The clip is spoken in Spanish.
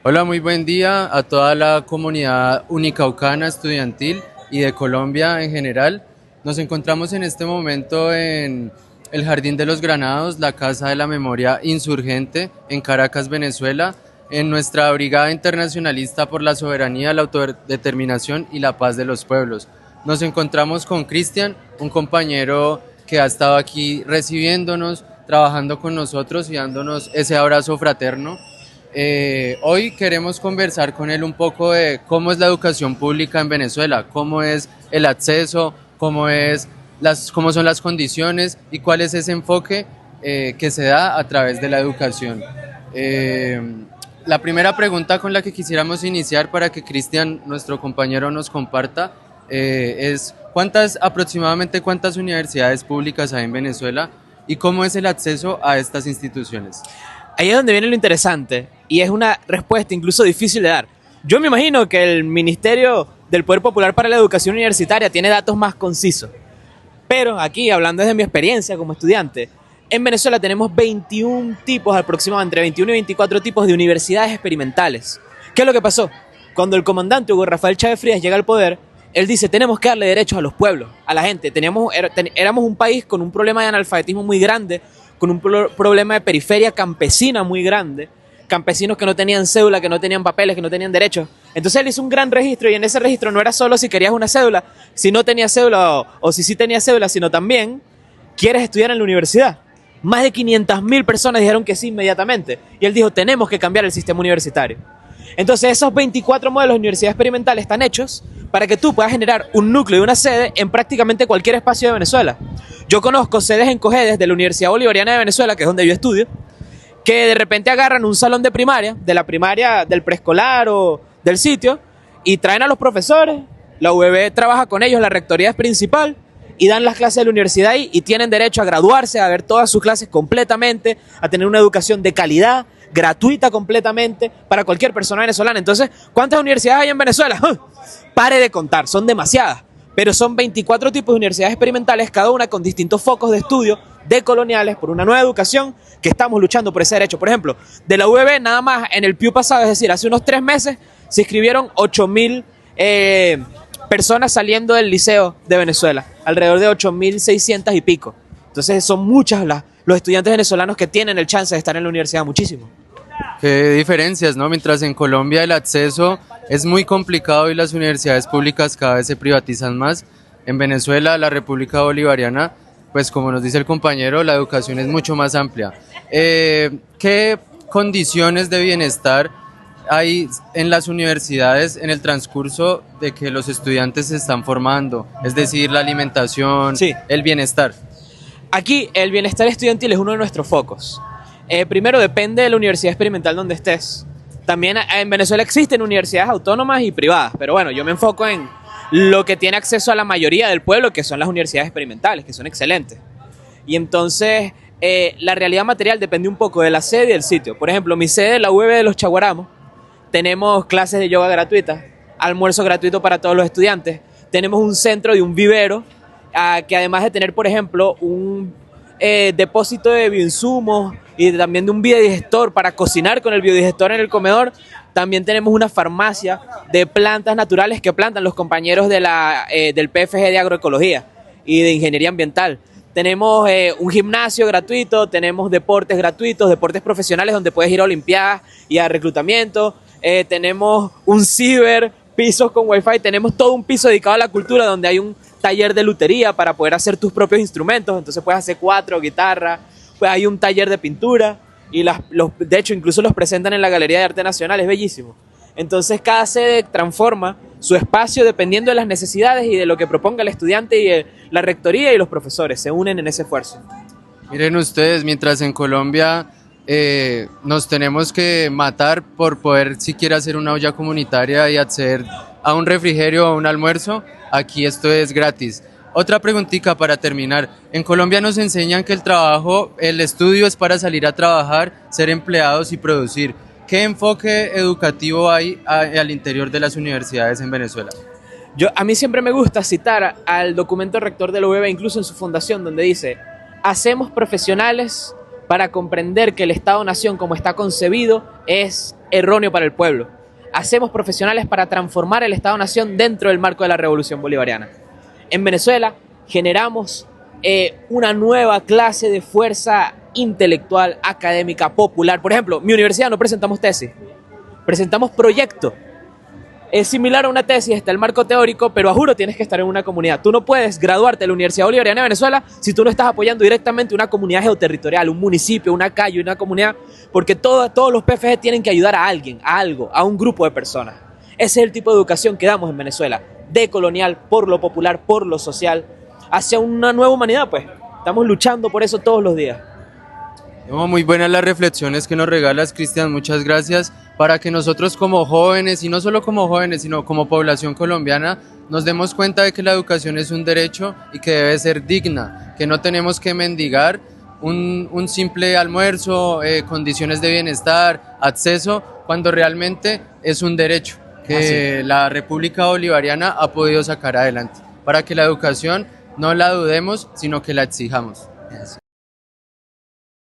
Hola, muy buen día a toda la comunidad unicaucana estudiantil y de Colombia en general. Nos encontramos en este momento en el Jardín de los Granados, la Casa de la Memoria Insurgente en Caracas, Venezuela, en nuestra Brigada Internacionalista por la Soberanía, la Autodeterminación y la Paz de los Pueblos. Nos encontramos con Cristian, un compañero que ha estado aquí recibiéndonos, trabajando con nosotros y dándonos ese abrazo fraterno. Hoy queremos conversar con él un poco de cómo es la educación pública en Venezuela, cómo es el acceso, cómo son las condiciones y cuál es ese enfoque que se da a través de la educación. Eh, la primera pregunta con la que quisiéramos iniciar para que Cristian, nuestro compañero, nos comparta es aproximadamente cuántas universidades públicas hay en Venezuela y cómo es el acceso a estas instituciones. Ahí es donde viene lo interesante y es una respuesta incluso difícil de dar. Yo me imagino que el Ministerio del Poder Popular para la Educación Universitaria tiene datos más concisos, pero aquí, hablando desde mi experiencia como estudiante, en Venezuela tenemos 21 tipos, aproximadamente entre 21 y 24 tipos de universidades experimentales. ¿Qué es lo que pasó? Cuando el comandante Hugo Rafael Chávez Frías llega al poder, él dice, tenemos que darle derechos a los pueblos, a la gente. Éramos un país con un problema de analfabetismo muy grande, con un problema de periferia campesina muy grande, campesinos que no tenían cédula, que no tenían papeles, que no tenían derechos. Entonces él hizo un gran registro y en ese registro no era solo si querías una cédula, si no tenías cédula o si sí tenías cédula, sino también quieres estudiar en la universidad. Más de 500.000 personas dijeron que sí inmediatamente y él dijo, tenemos que cambiar el sistema universitario. Entonces esos 24 modelos de universidad experimental están hechos para que tú puedas generar un núcleo y una sede en prácticamente cualquier espacio de Venezuela. Yo conozco sedes en Cojedes de la Universidad Bolivariana de Venezuela, que es donde yo estudio, que de repente agarran un salón de primaria, del preescolar o del sitio, y traen a los profesores, la UVB trabaja con ellos, la rectoría es principal, y dan las clases de la universidad ahí, y tienen derecho a graduarse, a ver todas sus clases completamente, a tener una educación de calidad, gratuita completamente, para cualquier persona venezolana. Entonces, ¿cuántas universidades hay en Venezuela? Pare de contar, son demasiadas. Pero son 24 tipos de universidades experimentales, cada una con distintos focos de estudio decoloniales por una nueva educación que estamos luchando por ese derecho. Por ejemplo, de la UVB nada más en el PIU pasado, es decir, hace unos 3 meses, se inscribieron 8.000 personas saliendo del liceo de Venezuela, alrededor de 8.600 y pico. Entonces son muchas los estudiantes venezolanos que tienen el chance de estar en la universidad, muchísimo. Qué diferencias, ¿no? Mientras en Colombia el acceso es muy complicado y las universidades públicas cada vez se privatizan más, en Venezuela, la República Bolivariana, pues como nos dice el compañero, la educación es mucho más amplia. ¿Qué condiciones de bienestar hay en las universidades en el transcurso de que los estudiantes se están formando? Es decir, la alimentación, Sí. el bienestar. Aquí el bienestar estudiantil es uno de nuestros focos. Primero depende de la universidad experimental donde estés. También en Venezuela existen universidades autónomas y privadas, pero bueno, yo me enfoco en lo que tiene acceso a la mayoría del pueblo, que son las universidades experimentales, que son excelentes. Y entonces la realidad material depende un poco de la sede y del sitio. Por ejemplo, mi sede, la UV de los Chaguaramos, tenemos clases de yoga gratuitas, almuerzo gratuito para todos los estudiantes, tenemos un centro y un vivero, que además de tener, por ejemplo, un depósito de bioinsumos y también de un biodigestor para cocinar con el biodigestor en el comedor, también tenemos una farmacia de plantas naturales que plantan los compañeros del PFG de Agroecología y de Ingeniería Ambiental. Tenemos un gimnasio gratuito, tenemos deportes gratuitos, deportes profesionales donde puedes ir a olimpiadas y a reclutamiento, tenemos un ciber, pisos con wifi, tenemos todo un piso dedicado a la cultura donde hay un taller de lutería para poder hacer tus propios instrumentos, entonces puedes hacer cuatro, guitarra, pues hay un taller de pintura y de hecho incluso los presentan en la Galería de Arte Nacional, es bellísimo. Entonces cada sede transforma su espacio dependiendo de las necesidades y de lo que proponga el estudiante y la rectoría y los profesores se unen en ese esfuerzo. Miren ustedes, mientras en Colombia nos tenemos que matar por poder siquiera hacer una olla comunitaria y acceder a un refrigerio o a un almuerzo, aquí esto es gratis. Otra preguntita para terminar. En Colombia nos enseñan que el estudio es para salir a trabajar, ser empleados y producir. ¿Qué enfoque educativo hay al interior de las universidades en Venezuela? A mí siempre me gusta citar al documento rector de la UVB, incluso en su fundación, donde dice: hacemos profesionales para comprender que el Estado-Nación como está concebido es erróneo para el pueblo. Hacemos profesionales para transformar el Estado-Nación dentro del marco de la Revolución Bolivariana. En Venezuela generamos una nueva clase de fuerza intelectual, académica, popular. Por ejemplo, mi universidad no presentamos tesis, presentamos proyectos. Es similar a una tesis, está el marco teórico, pero a juro tienes que estar en una comunidad. Tú no puedes graduarte de la Universidad Bolivariana de Venezuela si tú no estás apoyando directamente una comunidad geoterritorial, un municipio, una calle, una comunidad, porque todos los PFG tienen que ayudar a alguien, a algo, a un grupo de personas. Ese es el tipo de educación que damos en Venezuela, decolonial, por lo popular, por lo social, hacia una nueva humanidad, pues. Estamos luchando por eso todos los días. No, muy buenas las reflexiones que nos regalas, Cristian, muchas gracias, para que nosotros como jóvenes, y no solo como jóvenes, sino como población colombiana, nos demos cuenta de que la educación es un derecho y que debe ser digna, que no tenemos que mendigar un simple almuerzo, condiciones de bienestar, acceso, cuando realmente es un derecho que la República Bolivariana ha podido sacar adelante, para que la educación no la dudemos, sino que la exijamos.